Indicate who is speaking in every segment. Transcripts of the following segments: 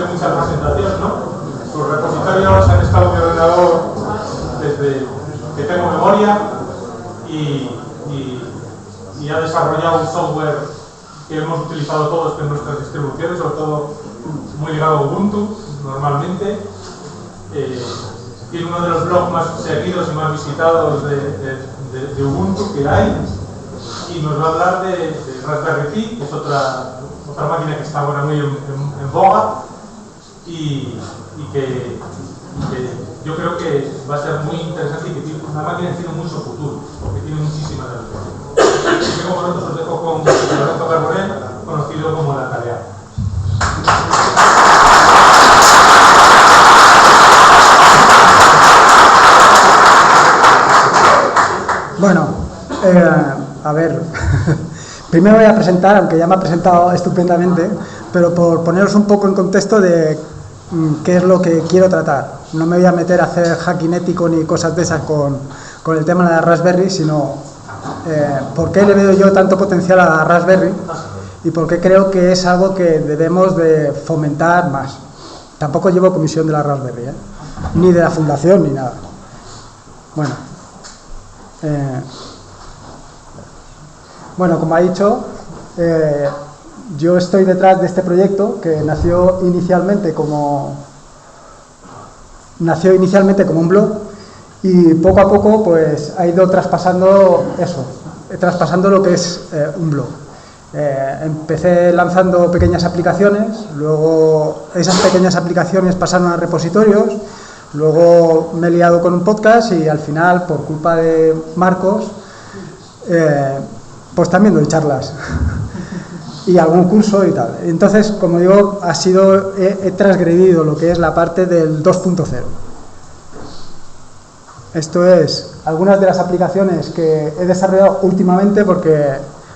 Speaker 1: de mucha presentación, ¿no? Sus repositorios han estado en mi ordenador desde que tengo memoria y ha desarrollado un software que hemos utilizado todos en nuestras distribuciones, sobre todo muy ligado a Ubuntu, normalmente. Tiene uno de los blogs más seguidos y más visitados de Ubuntu que hay, y nos va a hablar de Raspberry Pi, que es otra máquina que está ahora muy en boga y que yo creo que va a ser muy interesante y que tiene una máquina que tiene mucho futuro, porque tiene muchísimas aplicaciones. Así que como nosotros os dejo con Lorenzo Carbonell, conocido como La Tarea.
Speaker 2: Bueno, a ver, primero voy a presentar, aunque ya me ha presentado estupendamente, pero por poneros un poco en contexto de qué es lo que quiero tratar. No me voy a meter a hacer hacking ético ni cosas de esas con el tema de la Raspberry, sino por qué le veo yo tanto potencial a la Raspberry y por qué creo que es algo que debemos de fomentar más. Tampoco llevo comisión de la Raspberry, ni de la fundación, ni nada. Bueno, como ha dicho, yo estoy detrás de este proyecto que nació inicialmente como un blog y poco a poco pues ha ido traspasando lo que es un blog. Empecé lanzando pequeñas aplicaciones, luego esas pequeñas aplicaciones pasaron a repositorios, luego me he liado con un podcast y al final, por culpa de Marcos, pues también doy charlas y algún curso y tal. Entonces, como digo, he transgredido lo que es la parte del 2.0. Esto es algunas de las aplicaciones que he desarrollado últimamente, porque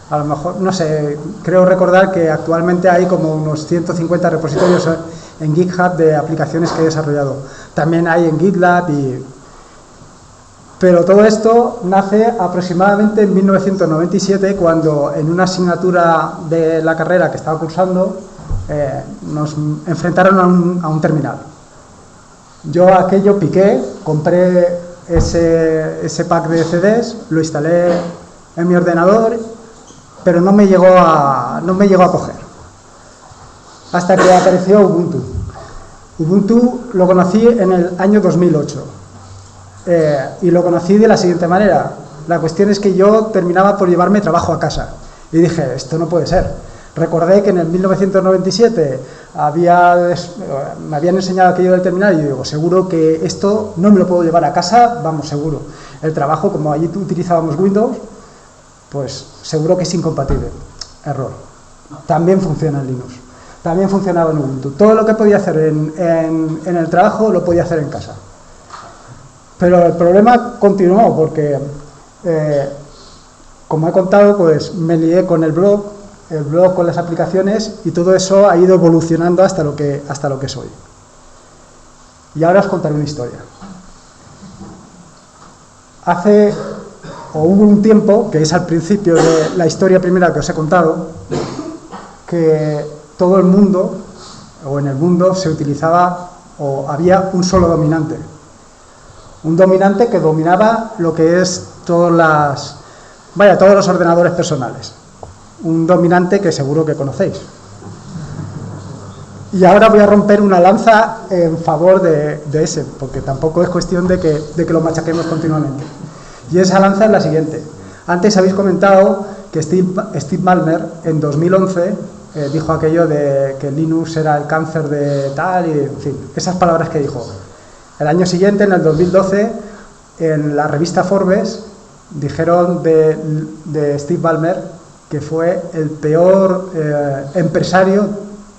Speaker 2: a lo mejor, no sé, creo recordar que actualmente hay como unos 150 repositorios en GitHub de aplicaciones que he desarrollado. También hay en GitLab Pero todo esto nace aproximadamente en 1997, cuando en una asignatura de la carrera que estaba cursando nos enfrentaron a un terminal. Yo aquello piqué, compré ese pack de CDs, lo instalé en mi ordenador, pero no me llegó a coger. Hasta que apareció Ubuntu. Ubuntu lo conocí en el año 2008. Y lo conocí de la siguiente manera. La cuestión es que yo terminaba por llevarme trabajo a casa y dije, esto no puede ser. Recordé que en el 1997 me habían enseñado aquello del terminal y yo digo, seguro que esto no me lo puedo llevar a casa, vamos, seguro. El trabajo, como allí utilizábamos Windows, pues seguro que es incompatible. Error. También funciona en Linux. También funcionaba en Ubuntu. Todo lo que podía hacer en el trabajo lo podía hacer en casa. Pero el problema continuó porque, como he contado, pues me lié con el blog con las aplicaciones y todo eso ha ido evolucionando hasta lo que soy. Y ahora os contaré una historia. Hubo un tiempo, que es al principio de la historia primera que os he contado, que todo el mundo, o en el mundo, se utilizaba o había un solo dominante. Un dominante que dominaba lo que es todos los ordenadores personales. Un dominante que seguro que conocéis. Y ahora voy a romper una lanza en favor de ese, porque tampoco es cuestión de que lo machaquemos continuamente. Y esa lanza es la siguiente. Antes habéis comentado que Steve Ballmer en 2011 dijo aquello de que Linux era el cáncer de tal, y en fin, esas palabras que dijo. El año siguiente, en el 2012, en la revista Forbes, dijeron de Steve Ballmer que fue el peor empresario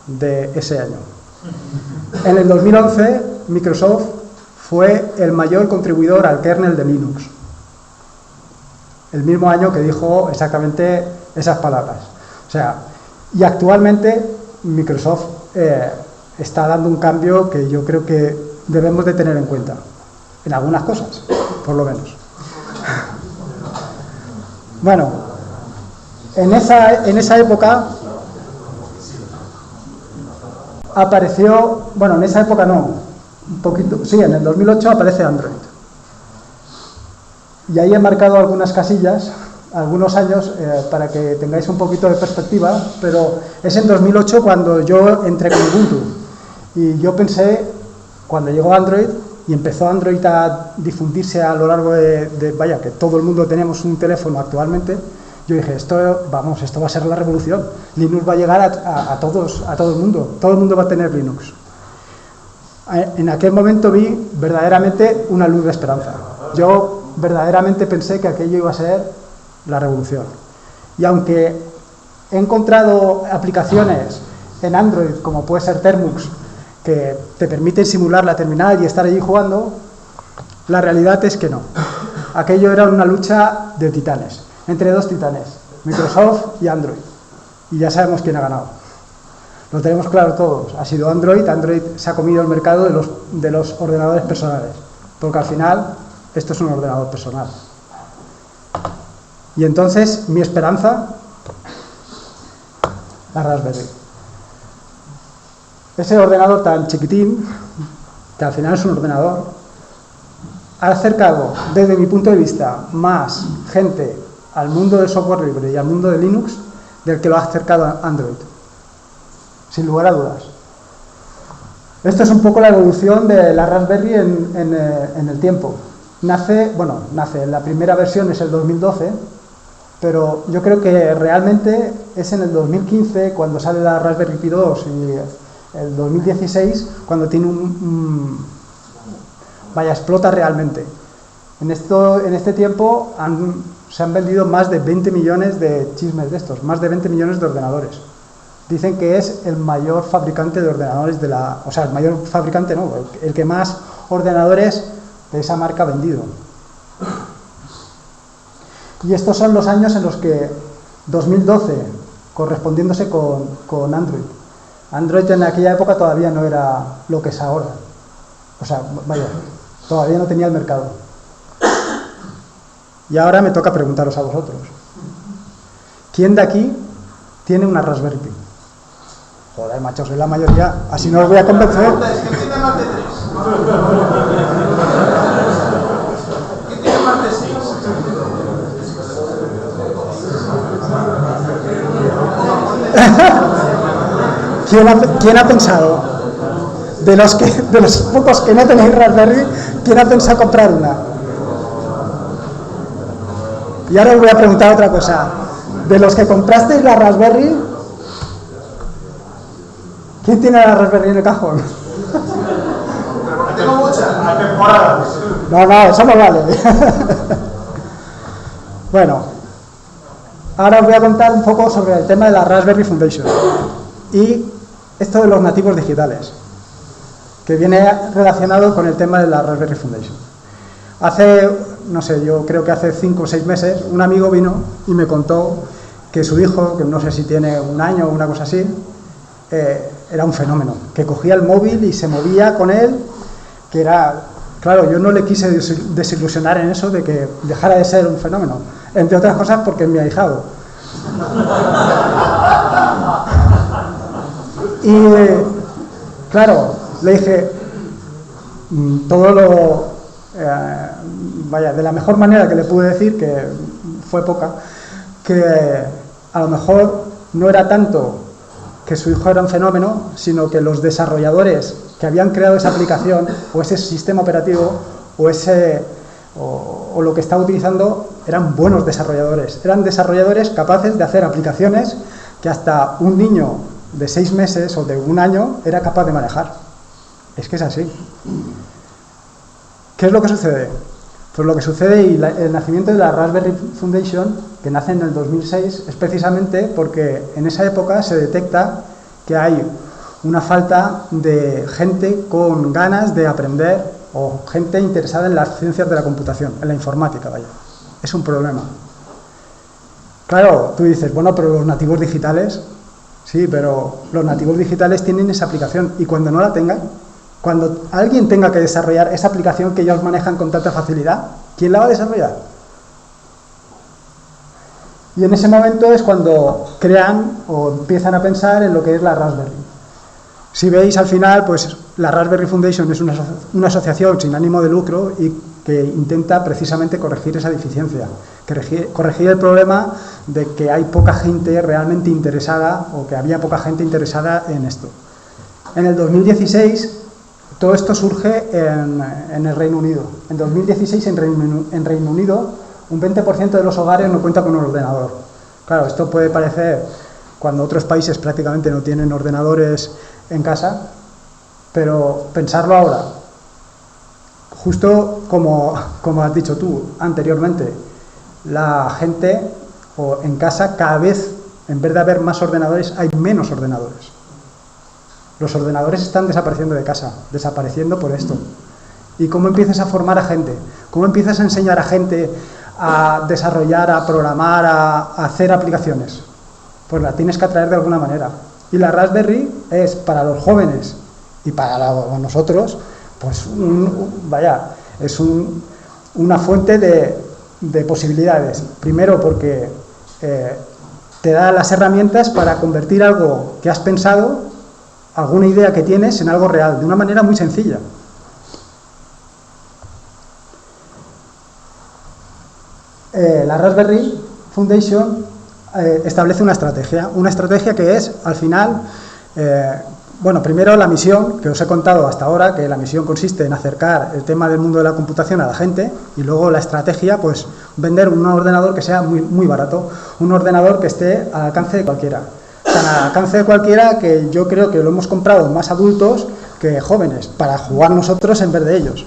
Speaker 2: de ese año. En el 2011, Microsoft fue el mayor contribuidor al kernel de Linux. El mismo año que dijo exactamente esas palabras. O sea, y actualmente Microsoft está dando un cambio que yo creo que debemos de tener en cuenta, en algunas cosas, por lo menos. Bueno, en esa época apareció, bueno, en esa época no, un poquito, sí, en el 2008 aparece Android. Y ahí he marcado algunas casillas, algunos años, para que tengáis un poquito de perspectiva, pero es en 2008 cuando yo entré con Ubuntu. Y yo pensé, cuando llegó Android y empezó Android a difundirse a lo largo vaya, que todo el mundo tenemos un teléfono actualmente, yo dije, esto va a ser la revolución. Linux va a llegar a todo el mundo va a tener Linux. En aquel momento vi verdaderamente una luz de esperanza. Yo verdaderamente pensé que aquello iba a ser la revolución. Y aunque he encontrado aplicaciones en Android, como puede ser Termux, que te permiten simular la terminal y estar allí jugando, la realidad es que no. Aquello era una lucha de titanes, entre dos titanes, Microsoft y Android. Y ya sabemos quién ha ganado. Lo tenemos claro todos. Ha sido Android. Android se ha comido el mercado de los ordenadores personales. Porque al final, esto es un ordenador personal. Y entonces, mi esperanza, la Raspberry. Ese ordenador tan chiquitín, que al final es un ordenador, ha acercado, desde mi punto de vista, más gente al mundo del software libre y al mundo de Linux del que lo ha acercado a Android. Sin lugar a dudas. Esto es un poco la evolución de la Raspberry en el tiempo. Nace, la primera versión es el 2012, pero yo creo que realmente es en el 2015 cuando sale la Raspberry Pi 2 y el 2016 cuando tiene explota realmente. En este tiempo se han vendido más de 20 millones de chismes de estos, más de 20 millones de ordenadores. Dicen que es el mayor fabricante de ordenadores el mayor fabricante no, el que más ordenadores de esa marca ha vendido. Y estos son los años en los que 2012, correspondiéndose con Android. Android en aquella época todavía no era lo que es ahora. Todavía no tenía el mercado. Y ahora me toca preguntaros a vosotros. ¿Quién de aquí tiene una Raspberry Pi? Joder, macho, soy la mayoría, así no os voy a convencer.
Speaker 1: ¿Quién tiene más de 3? ¿Quién tiene más de 6?
Speaker 2: ¿Quién ha pensado? De los pocos que no tenéis Raspberry, ¿quién ha pensado comprar una? Y ahora os voy a preguntar otra cosa. De los que comprasteis la Raspberry, ¿quién tiene la Raspberry en el cajón?
Speaker 1: Tengo muchas. A temporadas.
Speaker 2: No, eso no vale. Bueno, ahora os voy a contar un poco sobre el tema de la Raspberry Foundation y esto de los nativos digitales, que viene relacionado con el tema de la Raspberry Foundation. Yo creo que hace 5 o 6 meses, un amigo vino y me contó que su hijo, que no sé si tiene un año o una cosa así, era un fenómeno, que cogía el móvil y se movía con él, que era... Claro, yo no le quise desilusionar en eso de que dejara de ser un fenómeno, entre otras cosas porque es mi ahijado. Y, claro, le dije, de la mejor manera que le pude decir, que fue poca, que a lo mejor no era tanto que su hijo era un fenómeno, sino que los desarrolladores que habían creado esa aplicación o ese sistema operativo o lo que estaba utilizando eran buenos desarrolladores. Eran desarrolladores capaces de hacer aplicaciones que hasta un niño de 6 meses o de 1 año era capaz de manejar. Es que es así. ¿Qué es lo que sucede? Pues lo que sucede y el nacimiento de la Raspberry Foundation, que nace en el 2006, es precisamente porque en esa época se detecta que hay una falta de gente con ganas de aprender o gente interesada en las ciencias de la computación, en la informática, vaya. Es un problema. Claro, tú dices, bueno, pero los nativos digitales, sí, pero los nativos digitales tienen esa aplicación y cuando no la tengan, cuando alguien tenga que desarrollar esa aplicación que ellos manejan con tanta facilidad, ¿quién la va a desarrollar? Y en ese momento es cuando crean o empiezan a pensar en lo que es la Raspberry. Si veis al final, pues la Raspberry Foundation es una asociación sin ánimo de lucro y que intenta precisamente corregir esa deficiencia, corregir el problema de que hay poca gente realmente interesada o que había poca gente interesada en esto. En el 2016 todo esto surge en el Reino Unido. En 2016 en Reino Unido un 20% de los hogares no cuenta con un ordenador. Claro, esto puede parecer cuando otros países prácticamente no tienen ordenadores en casa, pero pensarlo ahora, justo como has dicho tú anteriormente, la gente o en casa cada vez, en vez de haber más ordenadores, hay menos ordenadores. Los ordenadores están desapareciendo de casa, desapareciendo por esto. ¿Y cómo empiezas a formar a gente? ¿Cómo empiezas a enseñar a gente a desarrollar, a programar, a hacer aplicaciones? Pues la tienes que atraer de alguna manera. Y la Raspberry es para los jóvenes y para nosotros, pues es una fuente de posibilidades. Primero porque te da las herramientas para convertir algo que has pensado, alguna idea que tienes, en algo real, de una manera muy sencilla. La Raspberry Foundation establece una estrategia que es, al final, bueno, primero la misión, que os he contado hasta ahora, que la misión consiste en acercar el tema del mundo de la computación a la gente, y luego la estrategia, pues, vender un ordenador que sea muy, muy barato, un ordenador que esté al alcance de cualquiera. Tan al alcance de cualquiera que yo creo que lo hemos comprado más adultos que jóvenes, para jugar nosotros en vez de ellos.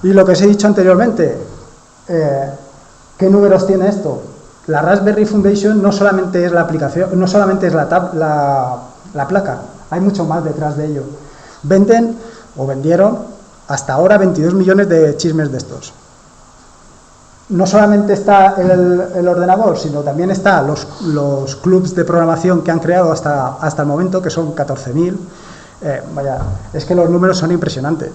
Speaker 2: Y lo que os he dicho anteriormente, ¿qué números tiene esto? La Raspberry Foundation no solamente es la aplicación, no solamente es la placa, hay mucho más detrás de ello. Venden, o vendieron, hasta ahora 22 millones de chismes de estos. No solamente está el ordenador, sino también están los clubs de programación que han creado hasta el momento, que son 14.000. Es que los números son impresionantes.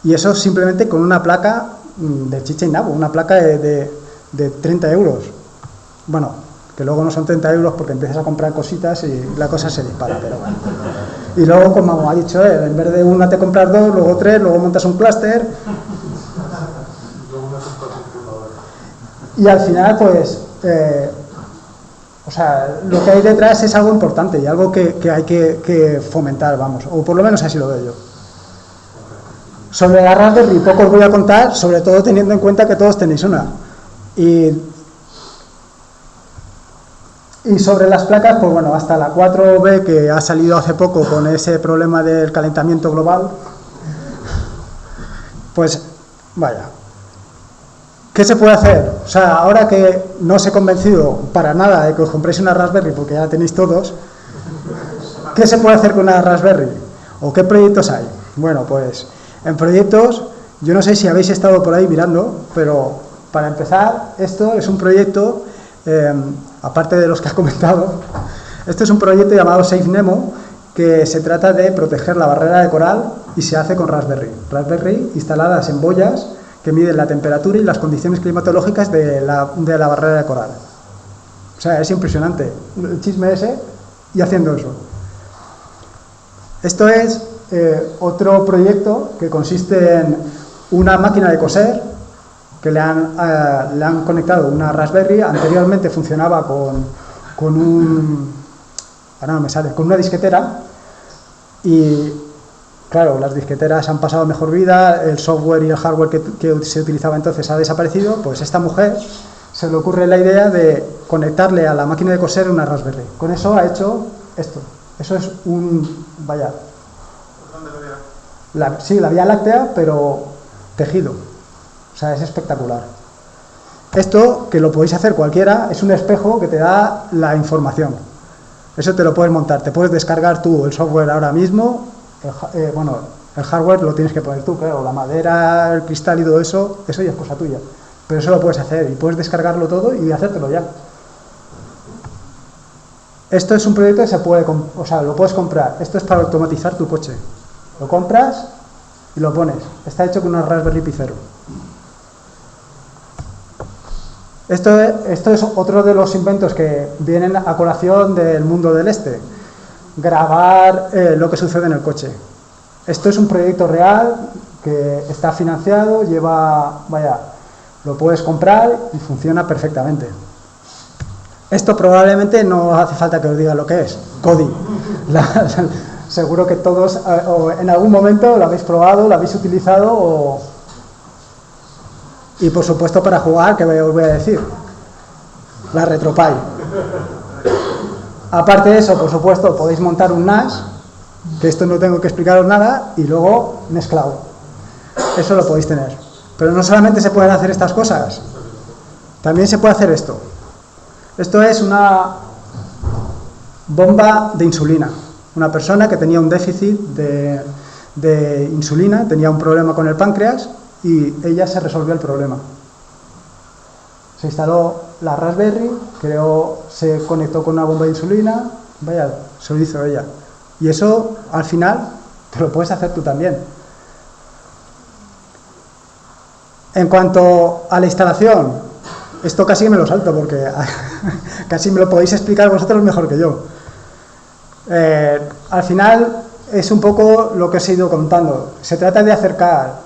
Speaker 2: Y eso simplemente con una placa de chicha y nabo, una placa de 30 euros. Bueno, que luego no son 30 euros porque empiezas a comprar cositas y la cosa se dispara, pero bueno. Y luego, como ha dicho él, en vez de una te compras dos, luego tres, luego montas un clúster. Y al final, pues, o sea, lo que hay detrás es algo importante y algo que hay que fomentar, vamos, o por lo menos así lo veo yo. Sobre la Raspberry poco os voy a contar, sobre todo teniendo en cuenta que todos tenéis una. Y sobre las placas, pues bueno, hasta la 4B que ha salido hace poco con ese problema del calentamiento global, pues vaya. ¿Qué se puede hacer? O sea, ahora que no os he convencido para nada de que os compréis una Raspberry porque ya la tenéis todos, ¿qué se puede hacer con una Raspberry? ¿O qué proyectos hay? Bueno, pues en proyectos, yo no sé si habéis estado por ahí mirando, pero para empezar, esto es un proyecto, aparte de los que has comentado, este es un proyecto llamado SafeNemo, que se trata de proteger la barrera de coral y se hace con Raspberry. Raspberry instaladas en boyas que miden la temperatura y las condiciones climatológicas de la barrera de coral. O sea, es impresionante el chisme ese y haciendo eso. Esto es otro proyecto que consiste en una máquina de coser que le han conectado una Raspberry. Anteriormente funcionaba con una disquetera y claro, las disqueteras han pasado mejor vida, el software y el hardware que se utilizaba entonces ha desaparecido. Pues esta mujer se le ocurre la idea de conectarle a la máquina de coser una Raspberry. Con eso ha hecho esto. Eso es la Vía Láctea, pero tejido. O sea, es espectacular. Esto, que lo podéis hacer cualquiera, es un espejo que te da la información. Eso te lo puedes montar, te puedes descargar tú el software ahora mismo. El hardware lo tienes que poner tú, claro, la madera, el cristal y todo eso ya es cosa tuya. Pero eso lo puedes hacer y puedes descargarlo todo y hacértelo ya. Esto es un proyecto que lo puedes comprar. Esto es para automatizar tu coche. Lo compras y lo pones. Está hecho con una Raspberry Pi 0. Esto es otro de los inventos que vienen a colación del mundo del este. grabar lo que sucede en el coche. Esto es un proyecto real que está financiado, lo puedes comprar y funciona perfectamente. Esto probablemente no hace falta que os diga lo que es, Kodi. Seguro que todos en algún momento lo habéis probado, lo habéis utilizado y por supuesto para jugar, ¿qué os voy a decir? La RetroPie. Aparte de eso, por supuesto, podéis montar un NAS, que esto no tengo que explicaros nada, y luego Nextcloud. Eso lo podéis tener. Pero no solamente se pueden hacer estas cosas, también se puede hacer esto. Esto es una bomba de insulina. Una persona que tenía un déficit de insulina, tenía un problema con el páncreas y ella se resolvió el problema. Se instaló la Raspberry, se conectó con una bomba de insulina, se lo hizo ella. Y eso, al final, te lo puedes hacer tú también. En cuanto a la instalación, esto casi me lo salto porque casi me lo podéis explicar vosotros mejor que yo. Al final es un poco lo que os he ido contando. Se trata de acercar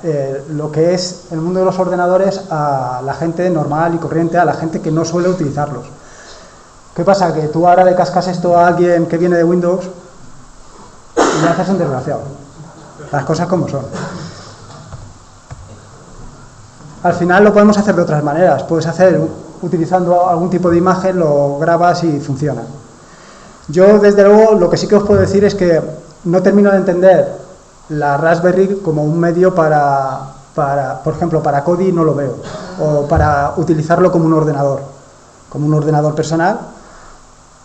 Speaker 2: lo que es el mundo de los ordenadores a la gente normal y corriente, a la gente que no suele utilizarlos. ¿Qué pasa? Que tú ahora le cascas esto a alguien que viene de Windows y le haces un desgraciado. Las cosas como son. Al final lo podemos hacer de otras maneras. Puedes hacer utilizando algún tipo de imagen, lo grabas y funciona. Yo, desde luego, lo que sí que os puedo decir es que no termino de entender la Raspberry como un medio por ejemplo, para Kodi no lo veo, o para utilizarlo como un ordenador personal,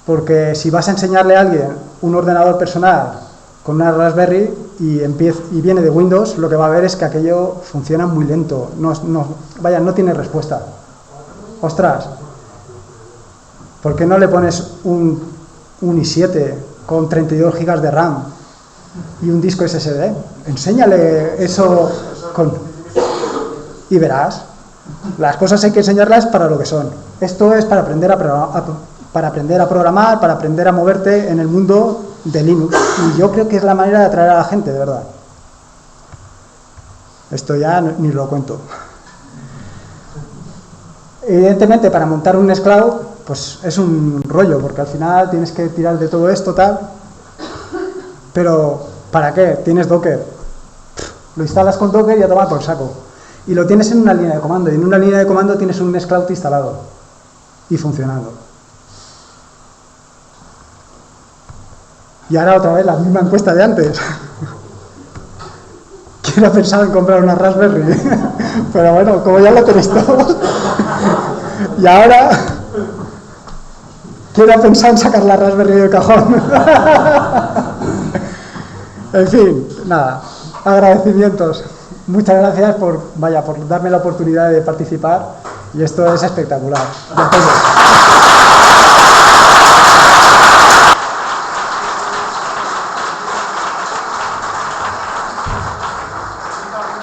Speaker 2: porque si vas a enseñarle a alguien un ordenador personal con una Raspberry y viene de Windows, lo que va a ver es que aquello funciona muy lento, no tiene respuesta. Ostras, ¿por qué no le pones un i7 con 32 GB de RAM y un disco SSD? Enséñale eso y verás. Las cosas hay que enseñarlas para lo que son. Esto es para aprender a programar, para aprender a moverte en el mundo de Linux. Y yo creo que es la manera de atraer a la gente, de verdad. Esto ya ni lo cuento. Evidentemente, para montar un Nextcloud, pues es un rollo, porque al final tienes que tirar de todo esto, tal. Pero, ¿para qué? Tienes Docker. Lo instalas con Docker y a tomar por saco. Y lo tienes en una línea de comando. Y en una línea de comando tienes un Nextcloud instalado y funcionando. Y ahora otra vez la misma encuesta de antes. ¿Quién ha pensado en comprar una Raspberry? Pero bueno, como ya lo tenéis todos. Y ahora, ¿quién ha pensado en sacar la Raspberry del cajón? En fin, nada, agradecimientos. Muchas gracias por darme la oportunidad de participar y esto es espectacular.